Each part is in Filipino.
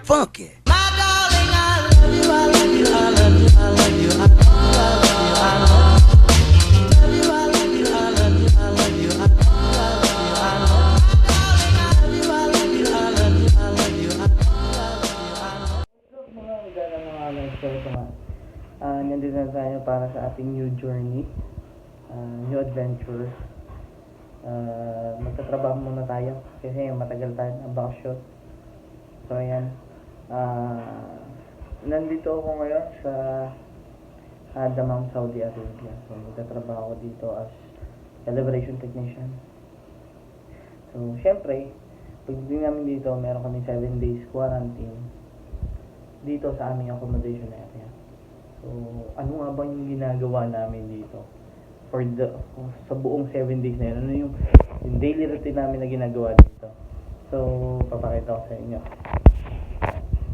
funky. Nandito na tayo para sa ating new journey, new adventure. Magtatrabaho muna tayo kasi matagal tayo na bakasyon. So ayan, nandito ako ngayon sa Dammam, Saudi Arabia. So magtatrabaho ako dito as calibration technician. So syempre, pagdating namin dito, meron kami 7 days quarantine dito sa aming accommodation area. So, ano nga ba yung ginagawa namin dito sa buong 7 days na yun? Ano yung daily routine namin na ginagawa dito? So, papakita ko sa inyo.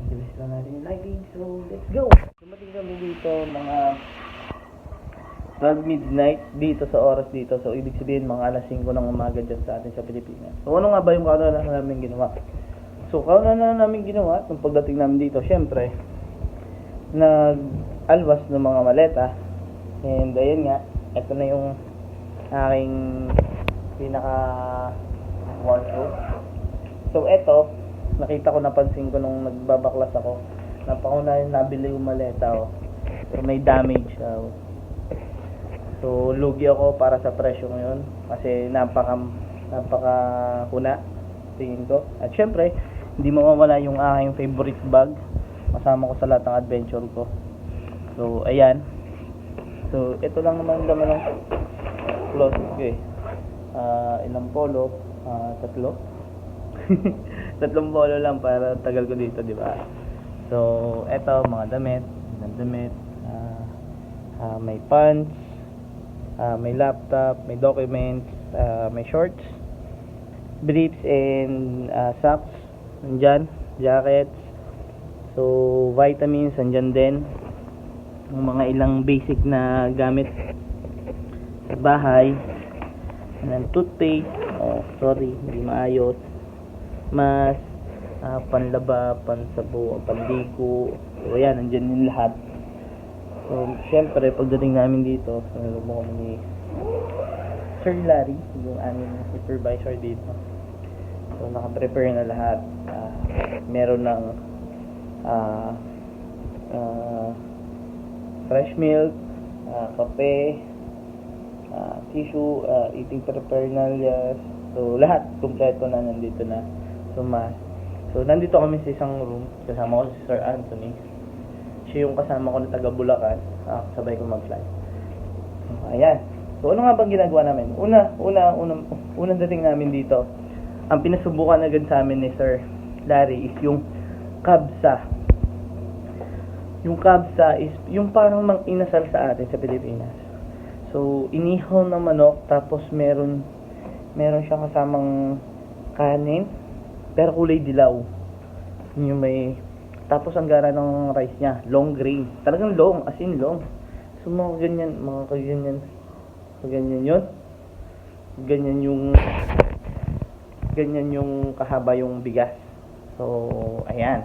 Bilis lang natin yung lighting. So, let's go! Dumating kami dito mga 12 midnight dito sa oras dito. So, ibig sabihin mga alas 5 ng umaga dyan sa atin sa Pilipinas. So, ano nga ba yung kauna na namin ginawa? So, kauna na namin ginawa nung pagdating namin dito, syempre, alwas ng mga maleta. And ayun nga, ito na yung aking pinaka wardrobe. So ito, nakita ko, napansin ko nung nagbabaklas ako, napakauna nabili yung maleta, oh. So may damage siya, oh. So lugi ako para sa presyo ngayon kasi napaka kuna tingin ko. At syempre, hindi mawawala yung aking favorite bag kasama ko sa lahat ng adventure ko. So, ayan. So, ito lang naman ng clothes ko eh. Ilang polo? Tatlo? Tatlong polo lang para tagal ko dito, di ba? So, ito, mga damit. May pants. May laptop. May documents. May shorts. Briefs and socks. Nandyan. Jackets. So, vitamins. Nandyan din. Yung mga ilang basic na gamit sa bahay. And toothpaste, hindi maayos, mask, panlaba, pansabo, panligo. So ayan, nandiyan yung lahat. So syempre pagdating namin dito, sinalubong kami ni Sir Larry, yung aming supervisor dito. So naka-prepare na lahat. Meron ng fresh milk, kape, tissue, eating paraphernalias. So lahat kumpleto na, nandito na. So nandito kami sa isang room, kasama ko si Sir Anthony. Siya yung kasama ko na taga Bulacan. Sabay ko mag-fly. So ayan. So ano nga bang ginagawa namin? Unang dating namin dito, ang pinasubukan agad sa amin ni Sir Larry is yung kabsa. Yung kabsa is yung parang mang-inasal sa atin sa Pilipinas. So, inihaw na manok, tapos meron siyang kasamang kanin, pero kulay dilaw. Yung may, tapos ang gara ng rice niya, long grain. Talagang long, as in long. So, mga ganyan yun. Ganyan yung kahaba yung bigas. So, ayan.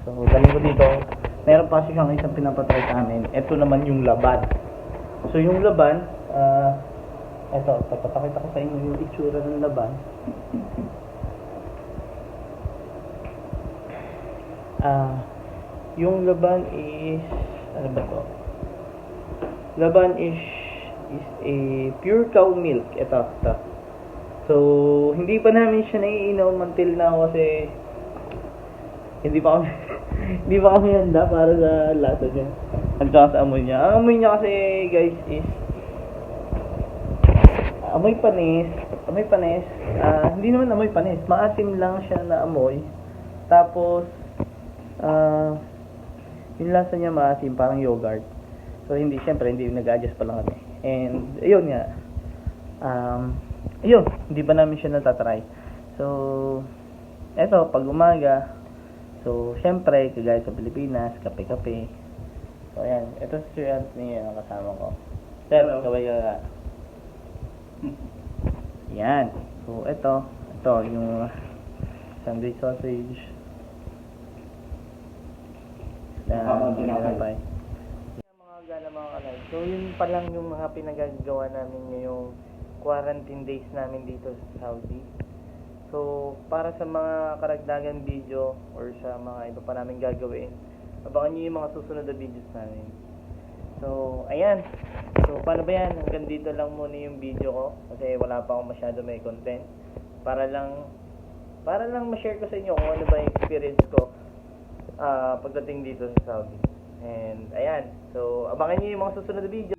So, galing ko dito. Meron pa siyang isang pinapatry sa amin. Ito naman yung laban. So, yung laban, ito, papakita ko sa inyo yung itsura ng laban. Yung laban is, ano ba to? Laban is a pure cow milk. Ito. So, hindi pa namin siya naiinom until now kasi hindi pa kami handa para sa lasa niya. At saka sa amoy niya. Ang amoy niya kasi, guys, is amoy panis. Hindi naman amoy panis. Maasim lang siya na amoy. Tapos, yung lasa niya maasim, parang yogurt. So, syempre, hindi nag-adjust pa lang kami. And, ayun nga. Hindi pa namin siya natatry. So, eto, pag umaga, so, syempre, kagaya sa Pilipinas, kape-kape. So, ayan. Ito si Sir Anthony, ang kasama ko. Sir, kaway ka. Yan. So, ito yung sandwich sausage. tinapay. Mga gala mga kalay. So yun pa lang yung mga pinagagawa namin ngayong quarantine days namin dito sa Saudi. So para sa mga karagdagan video or sa mga iba pa namin gagawin, abangan nyo yung mga susunod na videos namin. So ayan. So paano ba yan? Hanggang dito lang muna yung video ko kasi wala pa akong masyado may content. Para lang ma-share ko sa inyo kung ano ba yung experience ko pagdating dito sa Saudi. And ayan, so abangan niyo yung mga susunod na video.